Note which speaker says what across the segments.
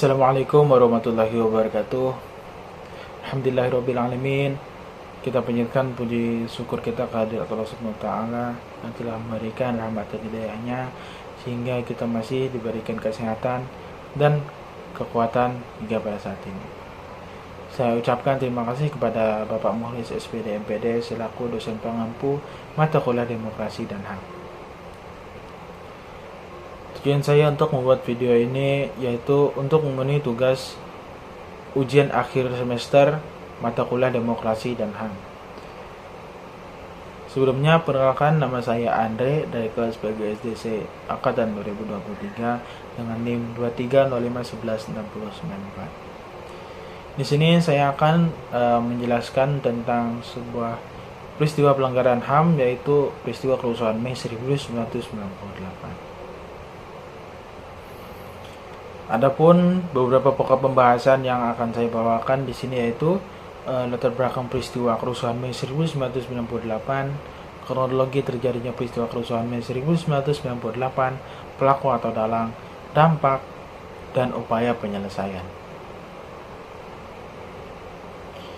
Speaker 1: Assalamualaikum warahmatullahi wabarakatuh. Alhamdulillahirrabbilalamin. Kita panjatkan puji syukur kita kehadirat Allah Subhanahu wa Ta'ala yang telah memberikan rahmat dan hidayahnya sehingga kita masih diberikan kesehatan dan kekuatan hingga pada saat ini. Saya ucapkan terima kasih kepada Bapak Muhlis SPD MPD selaku dosen pengampu mata kuliah Demokrasi dan HAM. Tujuan saya untuk membuat video ini yaitu untuk memenuhi tugas ujian akhir semester mata kuliah Demokrasi dan HAM. Sebelumnya, perkenalkan, nama saya Andre dari kelas PGSDC Angkatan 2023 dengan NIM 23051169. Di sini saya akan menjelaskan tentang sebuah peristiwa pelanggaran HAM, yaitu peristiwa kerusuhan Mei 1998. Adapun beberapa pokok pembahasan yang akan saya bawakan di sini yaitu latar belakang peristiwa kerusuhan Mei 1998, kronologi terjadinya peristiwa kerusuhan Mei 1998, pelaku atau dalang, dampak, dan upaya penyelesaian.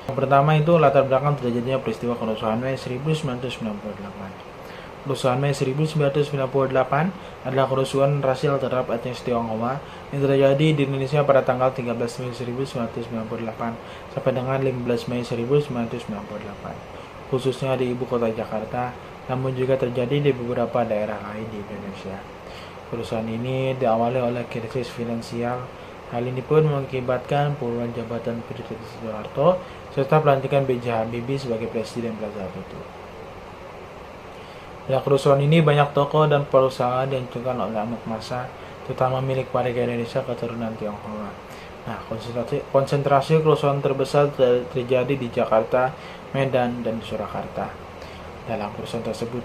Speaker 1: Yang pertama itu latar belakang terjadinya peristiwa kerusuhan Mei 1998. Kerusuhan Mei 1998 adalah kerusuhan rasial terhadap etnis Tionghoa yang terjadi di Indonesia pada tanggal 13 Mei 1998 sampai dengan 15 Mei 1998, khususnya di ibu kota Jakarta, namun juga terjadi di beberapa daerah lain di Indonesia. Kerusuhan ini diawali oleh krisis finansial. Hal ini pun mengakibatkan penurunan jabatan Presiden Soeharto serta pelantikan B.J. Habibie sebagai presiden pada saat itu. Pada kerusuhan ini banyak toko dan perusahaan dihancurkan oleh amuk massa, terutama milik warga Indonesia keturunan Tionghoa. Nah, konsentrasi kerusuhan terbesar terjadi di Jakarta, Medan, dan Surakarta. Dalam kerusuhan tersebut,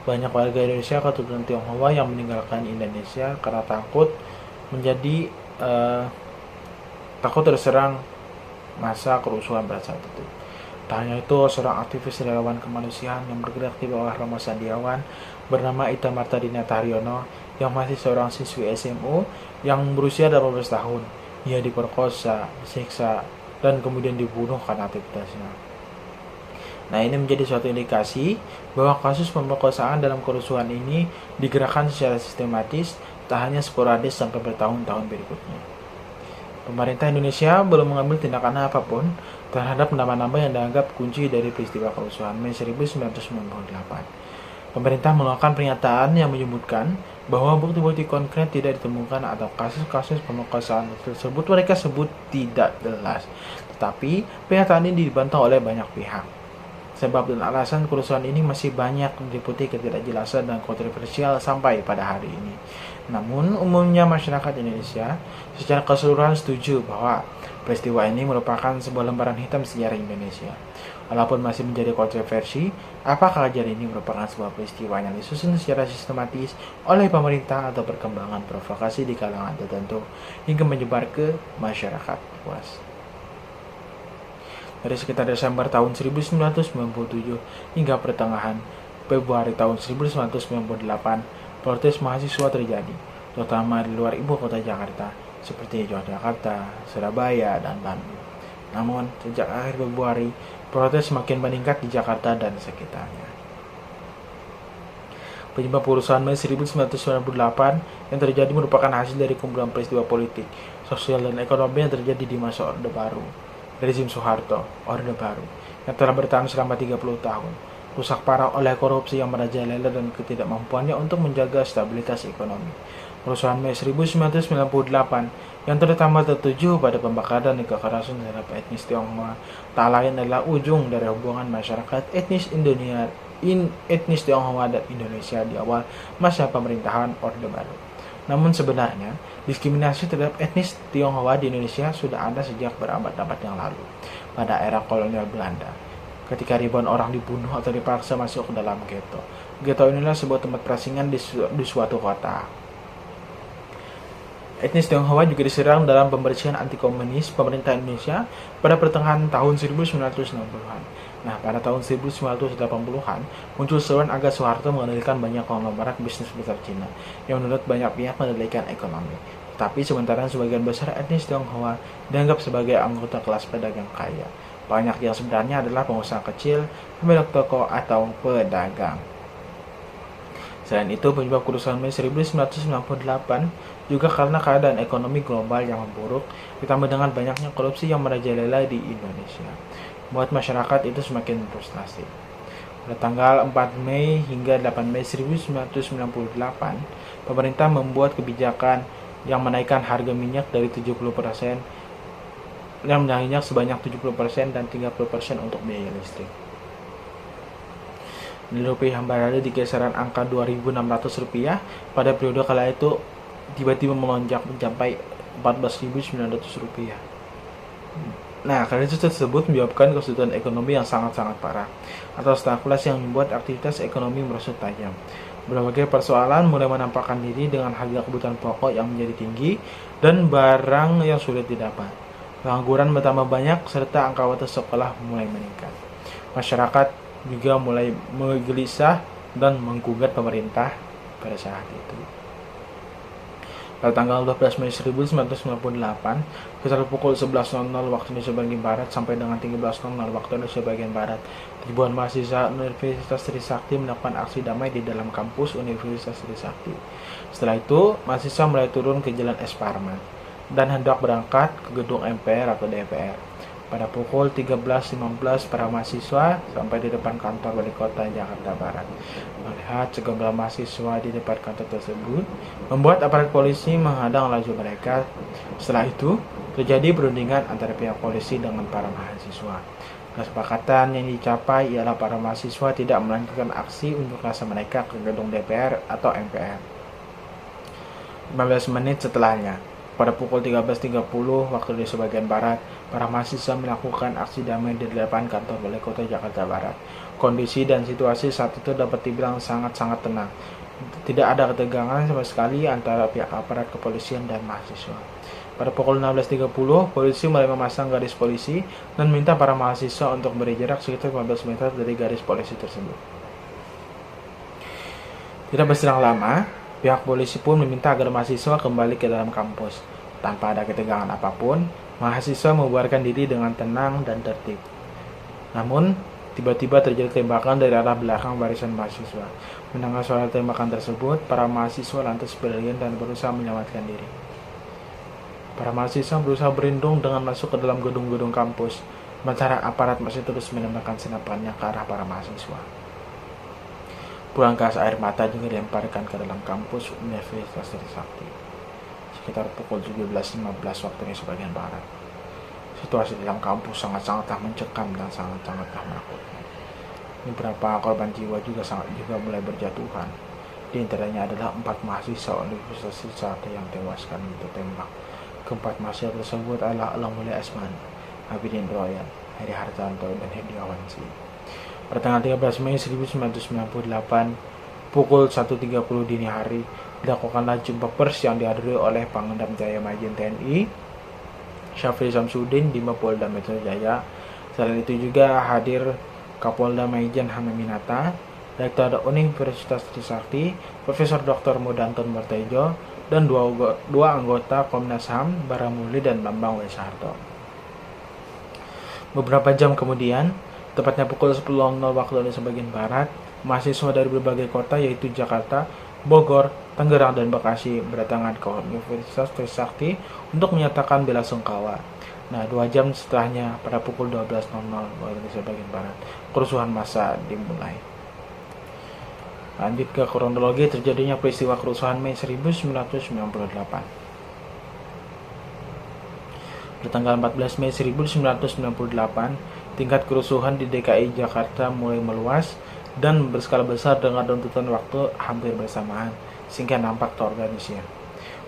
Speaker 1: banyak warga Indonesia keturunan Tionghoa yang meninggalkan Indonesia karena takut terserang massa kerusuhan pada saat itu. Tak hanya itu, seorang aktivis relawan kemanusiaan yang bergerak di bawah Rama Sandiawan bernama Ita Martadinata Haryono yang masih seorang siswi SMU yang berusia 18 tahun. Ia diperkosa, disiksa, dan kemudian dibunuh karena aktivitasnya. Nah, ini menjadi suatu indikasi bahwa kasus pemerkosaan dalam kerusuhan ini digerakkan secara sistematis, tak hanya sporadis sampai bertahun-tahun berikutnya. Pemerintah Indonesia belum mengambil tindakan apapun terhadap nama-nama yang dianggap kunci dari peristiwa kerusuhan Mei 1998. Pemerintah mengeluarkan pernyataan yang menyebutkan bahwa bukti-bukti konkret tidak ditemukan atau kasus-kasus pemerkosaan tersebut mereka sebut tidak jelas. Tetapi pernyataan ini dibantah oleh banyak pihak. Sebab dan alasan kerusuhan ini masih banyak diliputi ketidakjelasan dan kontroversial sampai pada hari ini. Namun, umumnya masyarakat Indonesia secara keseluruhan setuju bahwa peristiwa ini merupakan sebuah lembaran hitam sejarah Indonesia. Walaupun masih menjadi kontroversi, apakah kejadian ini merupakan sebuah peristiwa yang disusun secara sistematis oleh pemerintah atau perkembangan provokasi di kalangan tertentu hingga menyebar ke masyarakat luas. Dari sekitar Desember tahun 1997 hingga pertengahan Februari tahun 1998, protes mahasiswa terjadi, terutama di luar ibu kota Jakarta, seperti Yogyakarta, Surabaya, dan Bandung. Namun, sejak akhir Februari, protes semakin meningkat di Jakarta dan sekitarnya. Penyebab kerusuhan Mei 1998 yang terjadi merupakan hasil dari kumpulan peristiwa politik, sosial, dan ekonomi yang terjadi di masa Orde Baru, rezim Soeharto, Orde Baru, yang telah bertahan selama 30 tahun. Rusak parah oleh korupsi yang merajalela dan ketidakmampuannya untuk menjaga stabilitas ekonomi. Kerusuhan Mei 1998 yang terutama tertuju pada pembakaran dan kekerasan terhadap etnis Tionghoa tak lain adalah ujung dari hubungan masyarakat etnis Tionghoa dan Indonesia di awal masa pemerintahan Orde Baru. Namun sebenarnya, diskriminasi terhadap etnis Tionghoa di Indonesia sudah ada sejak berabad-abad yang lalu, pada era kolonial Belanda, ketika ribuan orang dibunuh atau dipaksa masuk ke dalam ghetto. Ghetto inilah sebuah tempat perasingan di suatu kota. Etnis Tionghoa juga diserang dalam pembersihan anti-komunis pemerintah Indonesia pada pertengahan tahun 1960-an. Nah, pada tahun 1980-an, muncul seruan agar Soeharto mengendalikan banyak konglomerat bisnis besar Cina, yang menurut banyak pihak mengendalikan ekonomi. Tapi sementara sebagian besar etnis Tionghoa dianggap sebagai anggota kelas pedagang kaya. Banyak yang sebenarnya adalah pengusaha kecil, pemilik toko, atau pedagang. Selain itu, penyebab kerusuhan Mei 1998 juga karena keadaan ekonomi global yang memburuk, ditambah dengan banyaknya korupsi yang merajalela di Indonesia. Membuat masyarakat itu semakin frustasi. Pada tanggal 4 Mei hingga 8 Mei 1998, pemerintah membuat kebijakan yang menaikkan harga minyak dari 70% yang minyak sebanyak 70% dan 30% untuk biaya listrik. Nilai rupiah berada di kisaran angka Rp2.600 pada periode kala itu tiba-tiba melonjak mencapai Rp14.900. Nah, krisis tersebut menyebabkan kesulitan ekonomi yang sangat-sangat parah atau stagflasi yang membuat aktivitas ekonomi merosot tajam. Berbagai persoalan mulai menampakkan diri dengan harga kebutuhan pokok yang menjadi tinggi dan barang yang sulit didapat. Pengangguran bertambah banyak serta angka putus sekolah mulai meningkat. Masyarakat juga mulai menggelisah dan menggugat pemerintah pada saat itu. Pada tanggal 12 Mei 1998, sekitar pukul 11.00 waktu Indonesia bagian Barat sampai dengan 13.00 waktu Indonesia bagian Barat, ribuan mahasiswa Universitas Trisakti melakukan aksi damai di dalam kampus Universitas Trisakti. Setelah itu, mahasiswa mulai turun ke Jalan Es Parman dan hendak berangkat ke gedung MPR atau DPR. Pada pukul 13.15, para mahasiswa sampai di depan kantor Wali Kota Jakarta Barat. Melihat sejumlah mahasiswa di depan kantor tersebut, membuat aparat polisi menghadang laju mereka. Setelah itu, terjadi perundingan antara pihak polisi dengan para mahasiswa. Kesepakatan yang dicapai ialah para mahasiswa tidak melanjutkan aksi unjuk rasa mereka ke gedung DPR atau MPR. 15 menit setelahnya, pada pukul 13.30 waktu di sebagian barat, para mahasiswa melakukan aksi damai di depan kantor Wali Kota Jakarta Barat. Kondisi dan situasi saat itu dapat dibilang sangat-sangat tenang. Tidak ada ketegangan sama sekali antara pihak aparat kepolisian dan mahasiswa. Pada pukul 16.30, polisi mulai memasang garis polisi dan minta para mahasiswa untuk beri jarak sekitar 15 meter dari garis polisi tersebut. Tidak berselang lama, pihak polisi pun meminta agar mahasiswa kembali ke dalam kampus. Tanpa ada ketegangan apapun, mahasiswa membubarkan diri dengan tenang dan tertib. Namun, tiba-tiba terjadi tembakan dari arah belakang barisan mahasiswa. Mendengar suara tembakan tersebut, para mahasiswa lantas berlarian dan berusaha menyelamatkan diri. Para mahasiswa berusaha berlindung dengan masuk ke dalam gedung-gedung kampus, sementara aparat masih terus menembakkan senapannya ke arah para mahasiswa. Puluhan gas air mata juga dilemparkan ke dalam kampus Universitas Trisakti. Sekitar pukul 17.15 waktu Indonesia bagian Barat. Situasi di dalam kampus sangat-sangatlah mencekam dan sangat-sangatlah menakutkan. Beberapa korban jiwa juga mulai berjatuhan. Di antaranya adalah 4 mahasiswa Universitas Trisakti yang tewas karena ditembak. Keempat mahasiswa tersebut adalah Alamulya Asman, Abidin Royan, Heri Hartanto, dan Hedi Awansi. Pada tanggal 13 Mei 1998, pukul 1.30 dini hari, dilakukanlah jumpa pers yang dihadiri oleh Pangdam Jaya Majen TNI, Syafri Samsudin di Mapolda Metro Jaya. Selain itu juga hadir Kapolda Majen Hanaminata, Rektor Universitas Trisakti, Profesor Dr. Mudanton Martejo, dan dua anggota Komnas HAM, Baramuli dan Bambang Wesarto. Beberapa jam kemudian, tepatnya pukul 10.00 waktu Indonesia bagian Barat, mahasiswa dari berbagai kota yaitu Jakarta, Bogor, Tangerang, dan Bekasi berdatangan ke Universitas Trisakti untuk menyatakan bela sungkawa. Nah, 2 jam setelahnya, pada pukul 12.00 waktu Indonesia bagian Barat, kerusuhan massa dimulai. Lanjut ke kronologi terjadinya peristiwa kerusuhan Mei 1998. Pada tanggal 14 Mei 1998, tingkat kerusuhan di DKI Jakarta mulai meluas dan berskala besar dengan tuntutan waktu hampir bersamaan, sehingga nampak terorganisir.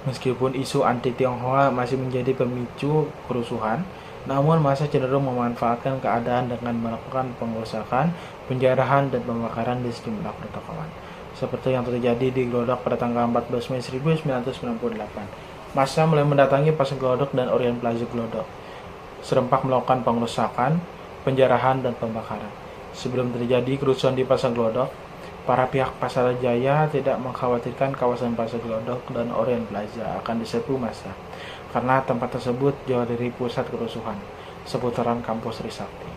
Speaker 1: Meskipun isu anti-Tionghoa masih menjadi pemicu kerusuhan, namun massa cenderung memanfaatkan keadaan dengan melakukan pengerusakan, penjarahan, dan pembakaran di sejumlah pertokoan. Seperti yang terjadi di Glodok pada tanggal 14 Mei 1998. Massa mulai mendatangi Pasar Glodok dan Orient Plaza Glodok, serempak melakukan pengerusakan, penjarahan, dan pembakaran. Sebelum terjadi kerusuhan di Pasar Glodok, Para pihak Pasar Jaya tidak mengkhawatirkan kawasan Pasar Glodok dan Orient Plaza akan diserbu massa, karena tempat tersebut jauh dari pusat kerusuhan, seputaran kampus Trisakti.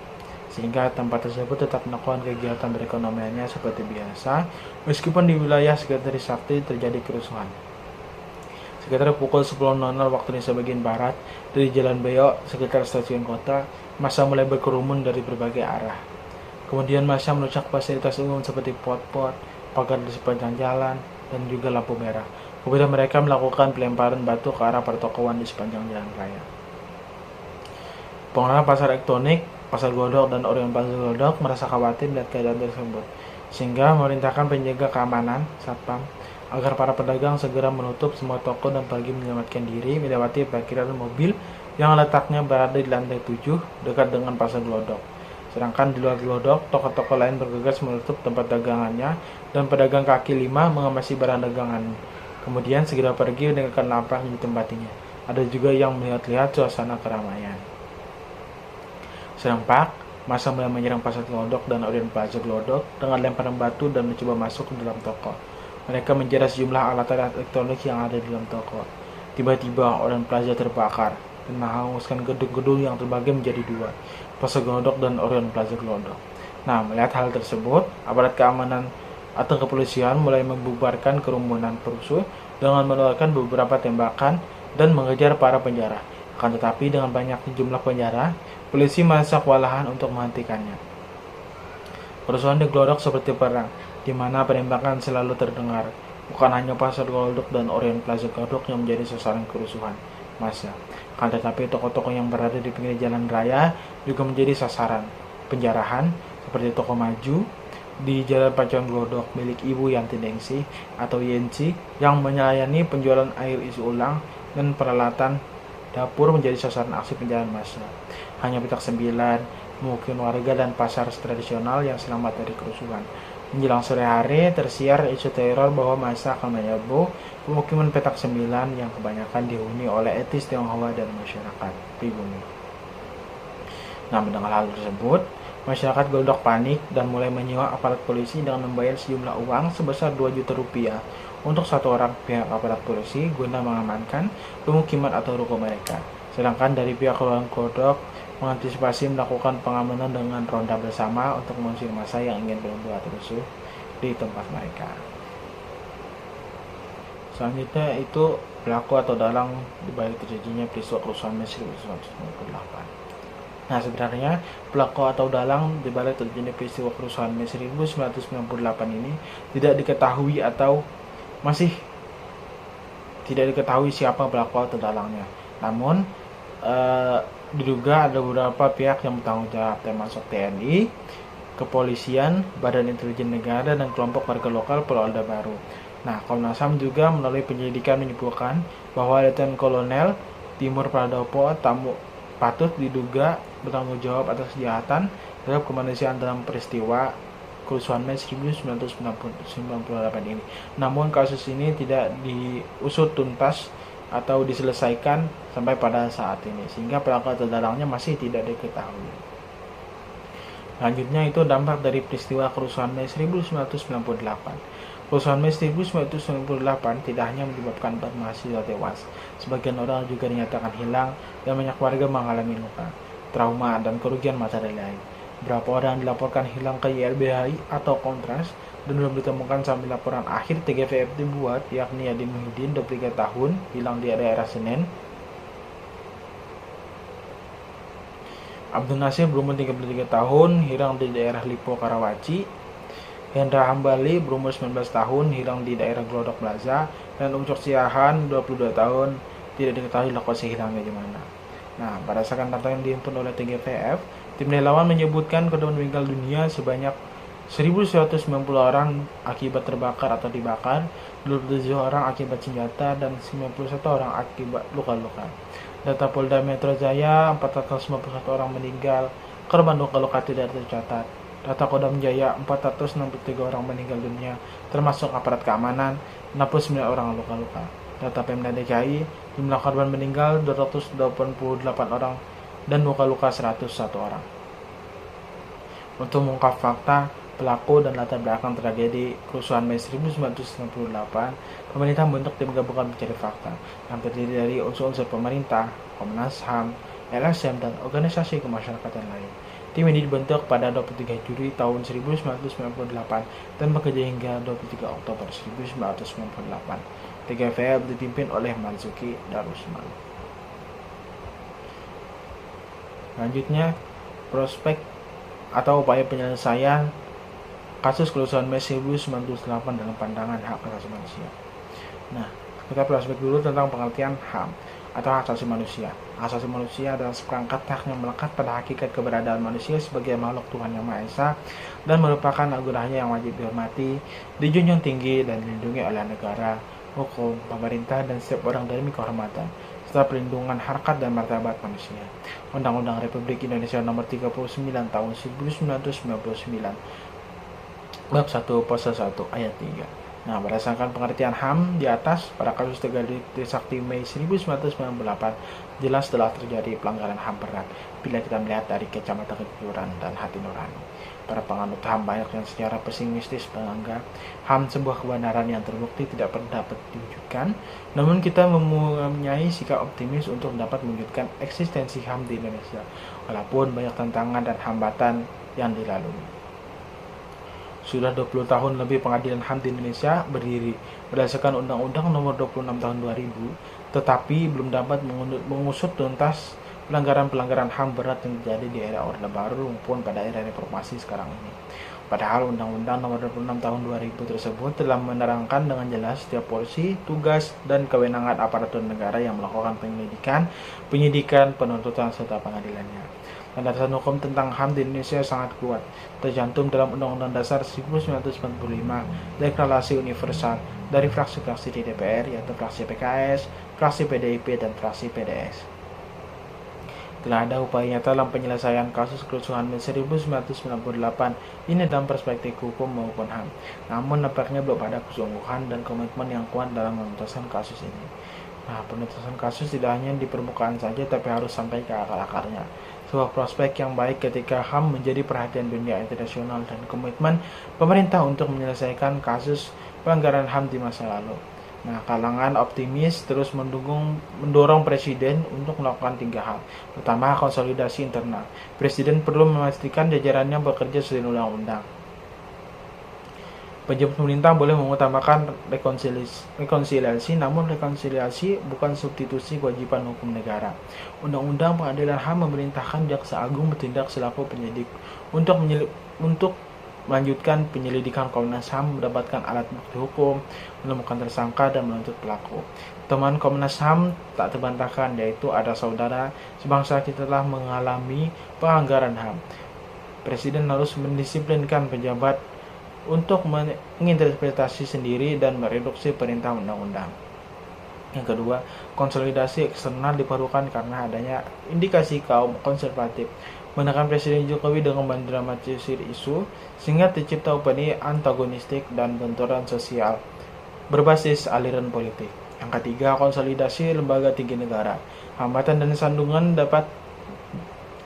Speaker 1: Sehingga tempat tersebut tetap melakukan kegiatan perekonomiannya seperti biasa, meskipun di wilayah sekitar Trisakti terjadi kerusuhan. Sekitar pukul 10.00 waktu Indonesia bagian Barat, dari Jalan Beok sekitar stasiun kota, massa mulai berkerumun dari berbagai arah. Kemudian massa merusak fasilitas umum seperti pot-pot, pagar di sepanjang jalan, dan juga lampu merah. Kemudian mereka melakukan pelemparan batu ke arah pertokoan di sepanjang jalan raya. Pengelola pasar elektronik, Pasar Glodok, dan Orient Plaza Glodok merasa khawatir melihat keadaan tersebut, sehingga memerintahkan penjaga keamanan, satpam, agar para pedagang segera menutup semua toko dan pergi menyelamatkan diri melewati parkiran mobil yang letaknya berada di lantai 7 dekat dengan Pasar Glodok. Sedangkan di luar Glodok, toko-toko lain bergegas menutup tempat dagangannya dan pedagang kaki lima mengemasi barang dagangan. Kemudian segera pergi meninggalkan lapak yang ditempatinya. Ada juga yang melihat-lihat suasana keramaian. Serempak, massa mulai menyerang Pasar Glodok dan Orient Plaza Glodok dengan lemparan batu dan mencoba masuk ke dalam toko. Mereka menjara sejumlah alat-alat elektronik yang ada di dalam toko. Tiba-tiba Orient Plaza terbakar dan menghanguskan gedung-gedung yang terbagi menjadi dua, Pasar Glodok dan Orient Plaza Glodok. Nah, melihat hal tersebut, aparat keamanan atau kepolisian mulai membubarkan kerumunan perusuh dengan mengeluarkan beberapa tembakan dan mengejar para penjara. Akan tetapi dengan banyaknya jumlah penjara, polisi merasa kewalahan untuk menghentikannya. Kerusuhan di Glodok seperti perang, di mana penembakan selalu terdengar. Bukan hanya Pasar Glodok dan Orient Plaza Glodok yang menjadi sasaran kerusuhan massa, akan tetapi toko-toko yang berada di pinggir jalan raya juga menjadi sasaran penjarahan, seperti toko Maju di Jalan Pacuan Glodok milik Ibu Yanti Dengsi atau Yensi yang melayani penjualan air isi ulang dan peralatan dapur menjadi sasaran aksi penjarahan massa. Hanya petak 9, pemukiman warga dan pasar tradisional yang selamat dari kerusuhan. Menjelang sore hari, tersiar isu teror bahwa massa akan menyerbu pemukiman petak 9 yang kebanyakan dihuni oleh etnis Tionghoa dan masyarakat pribumi. Nah, mendengar hal tersebut, masyarakat Glodok panik dan mulai menyewa aparat polisi dengan membayar sejumlah uang sebesar 2 juta rupiah untuk satu orang pihak aparat polisi guna mengamankan pemukiman atau ruko mereka. Sedangkan dari pihak keluarga Glodok mengantisipasi melakukan pengamanan dengan ronda bersama untuk mengusir massa yang ingin berbuat rusuh di tempat mereka. Selanjutnya itu pelaku atau dalang dibalik terjadinya peristiwa kerusuhan Mei 1998. Nah, sebenarnya pelaku atau dalang dibalik terjadinya peristiwa kerusuhan Mei 1998 ini tidak diketahui atau masih tidak diketahui siapa pelaku atau dalangnya. Namun diduga ada beberapa pihak yang bertanggung jawab, termasuk TNI, kepolisian, Badan Intelijen Negara, dan kelompok warga lokal Pulau Alda Baru. Nah, Komnas HAM juga melalui penyelidikan menyebutkan bahwa Letnan Kolonel Timur Pradopo patut diduga bertanggung jawab atas kejahatan terhadap kemanusiaan dalam peristiwa kerusuhan Mei 1998 ini. Namun kasus ini tidak diusut tuntas atau diselesaikan sampai pada saat ini, sehingga pelaku atau dalangnya masih tidak diketahui. Selanjutnya itu dampak dari peristiwa kerusuhan Mei 1998. Kerusuhan Mei 1998 tidak hanya menyebabkan 4 mahasiswa tewas, sebagian orang juga dinyatakan hilang dan banyak warga mengalami luka, trauma, dan kerugian materi lain. Beberapa orang dilaporkan hilang ke YLBHI atau Kontras dan belum ditemukan sampai laporan akhir TGVF dibuat, yakni Adi Muhyiddin 23 tahun hilang di daerah Senen, Abdul Nasir berumur 33 tahun hilang di daerah Lipo Karawaci, Hendra Hambali berumur 19 tahun hilang di daerah Glodok Plaza, dan Ucok Siahan 22 tahun tidak diketahui lokasi hilangnya di mana. Nah, berdasarkan data yang dihimpun oleh TGVF, tim relawan menyebutkan korban meninggal dunia sebanyak 1.190 orang akibat terbakar atau dibakar, 27 orang akibat senjata, dan 91 orang akibat luka-luka. Data Polda Metro Jaya, 451 orang meninggal, korban luka-luka tidak tercatat. Data Kodam Jaya, 463 orang meninggal dunia, termasuk aparat keamanan, 69 orang luka-luka. Data Pemda DKI, jumlah korban meninggal 288 orang dan luka-luka 101 orang. Untuk mengungkap fakta, pelaku dan latar belakang tragedi kerusuhan Mei 1998, pemerintah membentuk tim gabungan pencari fakta yang terdiri dari unsur-unsur pemerintah, Komnas HAM, LSM, dan organisasi kemasyarakatan lain. Tim ini dibentuk pada 23 Juli tahun 1998 dan bekerja hingga 23 Oktober 1998. TGVL dipimpin oleh Marzuki Darusman. Selanjutnya, prospek atau upaya penyelesaian kasus kerusuhan Mei 1998 dalam pandangan hak asasi manusia. Nah, kita flashback dulu tentang pengertian HAM atau hak asasi manusia. Hak asasi manusia adalah seperangkat hak yang melekat pada hakikat keberadaan manusia sebagai makhluk Tuhan Yang Maha Esa dan merupakan anugerahnya yang wajib dihormati, dijunjung tinggi, dan dilindungi oleh negara, hukum, pemerintah, dan setiap orang demi kehormatan serta perlindungan harkat dan martabat manusia. Undang-Undang Republik Indonesia Nomor 39 Tahun 1999 Bab 1 Pasal 1 Ayat 3. Nah, berdasarkan pengertian HAM di atas, pada kasus Tegal Trisakti Mei 1998, jelas telah terjadi pelanggaran HAM berat bila kita melihat dari kacamata kejujuran dan hati nurani. Para penganut HAM banyak yang secara pesimistis menganggap HAM sebuah kebenaran yang terbukti tidak pernah dapat diwujudkan, namun kita mempunyai sikap optimis untuk dapat mewujudkan eksistensi HAM di Indonesia, walaupun banyak tantangan dan hambatan yang dilalui. Sudah 20 tahun lebih pengadilan HAM di Indonesia berdiri berdasarkan Undang-Undang Nomor 26 Tahun 2000, tetapi belum dapat mengusut tuntas pelanggaran-pelanggaran HAM berat yang terjadi di era Orde Baru maupun pada era reformasi sekarang ini. Padahal Undang-Undang Nomor 26 Tahun 2000 tersebut telah menerangkan dengan jelas setiap porsi, tugas, dan kewenangan aparatur negara yang melakukan penyidikan, penuntutan, serta pengadilannya. Landasan hukum tentang HAM di Indonesia sangat kuat, tercantum dalam Undang-Undang Dasar 1945, Deklarasi Universal dari fraksi-fraksi di DPR, yaitu fraksi PKS, fraksi PDIP, dan fraksi PDS. Telah ada upaya nyata dalam penyelesaian kasus kerusuhan Mei 1998 ini dalam perspektif hukum maupun HAM. Namun nampaknya belum ada kesungguhan dan komitmen yang kuat dalam menuntaskan kasus ini. Nah, penuntasan kasus tidak hanya di permukaan saja, tapi harus sampai ke akar-akarnya. Sebuah prospek yang baik ketika HAM menjadi perhatian dunia internasional dan komitmen pemerintah untuk menyelesaikan kasus pelanggaran HAM di masa lalu. Nah, kalangan optimis terus mendorong Presiden untuk melakukan 3 hal. Pertama, konsolidasi internal. Presiden perlu memastikan jajarannya bekerja sesuai undang-undang. Pejabat pemerintah boleh mengutamakan rekonsiliasi, namun rekonsiliasi bukan substitusi kewajiban hukum negara. Undang-Undang Pengadilan HAM memerintahkan Jaksa Agung bertindak selaku penyidik untuk melanjutkan penyelidikan Komnas HAM, mendapatkan alat bukti hukum, menemukan tersangka, dan menuntut pelaku. Teman Komnas HAM tak terbantahkan, yaitu ada saudara sebangsa kita telah mengalami pelanggaran HAM. Presiden harus mendisiplinkan pejabat untuk menginterpretasi sendiri dan mereduksi perintah undang-undang. Yang kedua, konsolidasi eksternal diperlukan karena adanya indikasi kaum konservatif menekan Presiden Jokowi dengan mendramatisir isu sehingga tercipta opini antagonistik dan benturan sosial berbasis aliran politik. Yang ketiga, konsolidasi lembaga tinggi negara. Hambatan dan sandungan dapat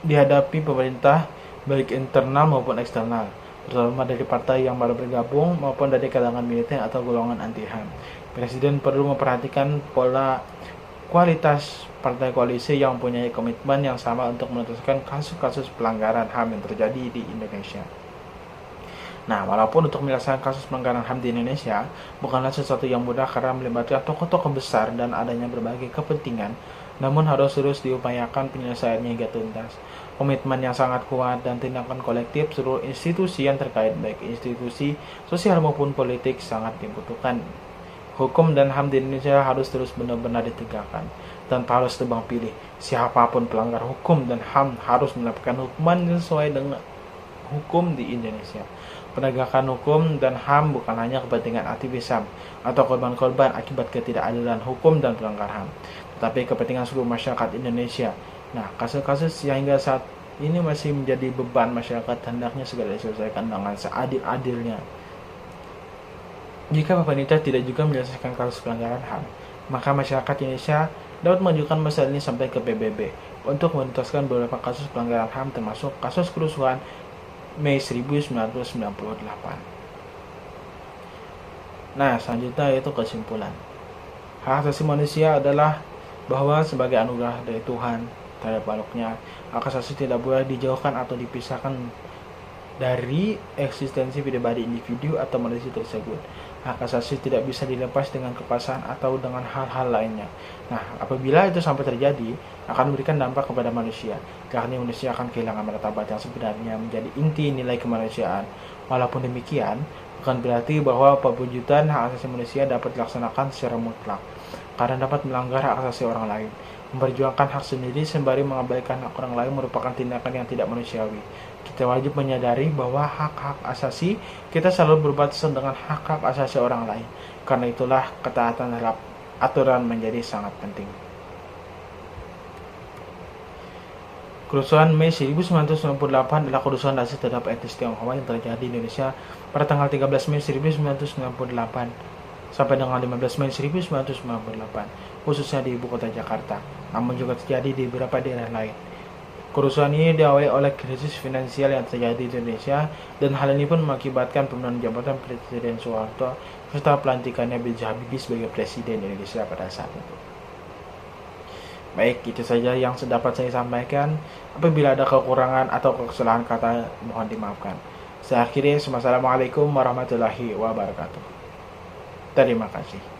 Speaker 1: dihadapi pemerintah baik internal maupun eksternal, terutama dari partai yang baru bergabung maupun dari kalangan militer atau golongan anti-HAM. Presiden perlu memperhatikan pola kualitas partai koalisi yang mempunyai komitmen yang sama untuk menuntaskan kasus-kasus pelanggaran HAM yang terjadi di Indonesia. Nah, walaupun untuk menyelesaikan kasus pelanggaran HAM di Indonesia bukanlah sesuatu yang mudah karena melibatkan tokoh-tokoh besar dan adanya berbagai kepentingan, namun harus terus diupayakan penyelesaiannya hingga tuntas. Komitmen yang sangat kuat dan tindakan kolektif seluruh institusi yang terkait, baik institusi sosial maupun politik, sangat dibutuhkan. Hukum dan HAM di Indonesia harus terus benar-benar ditegakkan tanpa harus tebang pilih. Siapapun pelanggar hukum dan HAM harus mendapatkan hukuman sesuai dengan hukum di Indonesia. Penegakan hukum dan HAM bukan hanya kepentingan aktivis HAM atau korban-korban akibat ketidakadilan hukum dan pelanggar HAM, tetapi kepentingan seluruh masyarakat Indonesia. Nah, kasus-kasus yang hingga saat ini masih menjadi beban masyarakat hendaknya segera diselesaikan dengan seadil-adilnya. Jika pemerintah tidak juga menyelesaikan kasus pelanggaran HAM, maka masyarakat Indonesia dapat mengajukan masalah ini sampai ke PBB untuk menuntaskan beberapa kasus pelanggaran HAM termasuk kasus kerusuhan Mei 1998. Nah, selanjutnya yaitu kesimpulan. Hak asasi manusia adalah bahwa sebagai anugerah dari Tuhan terhadap makhluknya, hak asasi tidak boleh dijauhkan atau dipisahkan dari eksistensi pribadi individu atau manusia tersebut. Hak asasi tidak bisa dilepas dengan kepaksaan atau dengan hal-hal lainnya. Nah, apabila itu sampai terjadi, akan memberikan dampak kepada manusia, karena manusia akan kehilangan martabat yang sebenarnya menjadi inti nilai kemanusiaan. Walaupun demikian, bukan berarti bahwa pewujudan hak asasi manusia dapat dilaksanakan secara mutlak, karena dapat melanggar hak asasi orang lain. Memperjuangkan hak sendiri sembari mengabaikan hak orang lain merupakan tindakan yang tidak manusiawi. Kita wajib menyadari bahwa hak-hak asasi kita selalu berbatasan dengan hak-hak asasi orang lain. Karena itulah ketaatan terhadap aturan menjadi sangat penting. Kerusuhan Mei 1998 adalah kerusuhan rasis terhadap etnis Tionghoa yang terjadi di Indonesia pada tanggal 13 Mei 1998 sampai dengan 15 Mei 1998, khususnya di ibu kota Jakarta, namun juga terjadi di beberapa daerah lain. Kerusuhan ini diawali oleh krisis finansial yang terjadi di Indonesia, dan hal ini pun mengakibatkan penurunan jabatan Presiden Soeharto serta pelantikannya B.J. Habibie sebagai Presiden Indonesia pada saat itu. Baik, itu saja yang dapat saya sampaikan. Apabila ada kekurangan atau kesalahan kata, mohon dimaafkan. Saya akhiri, wassalamualaikum warahmatullahi wabarakatuh. Terima kasih.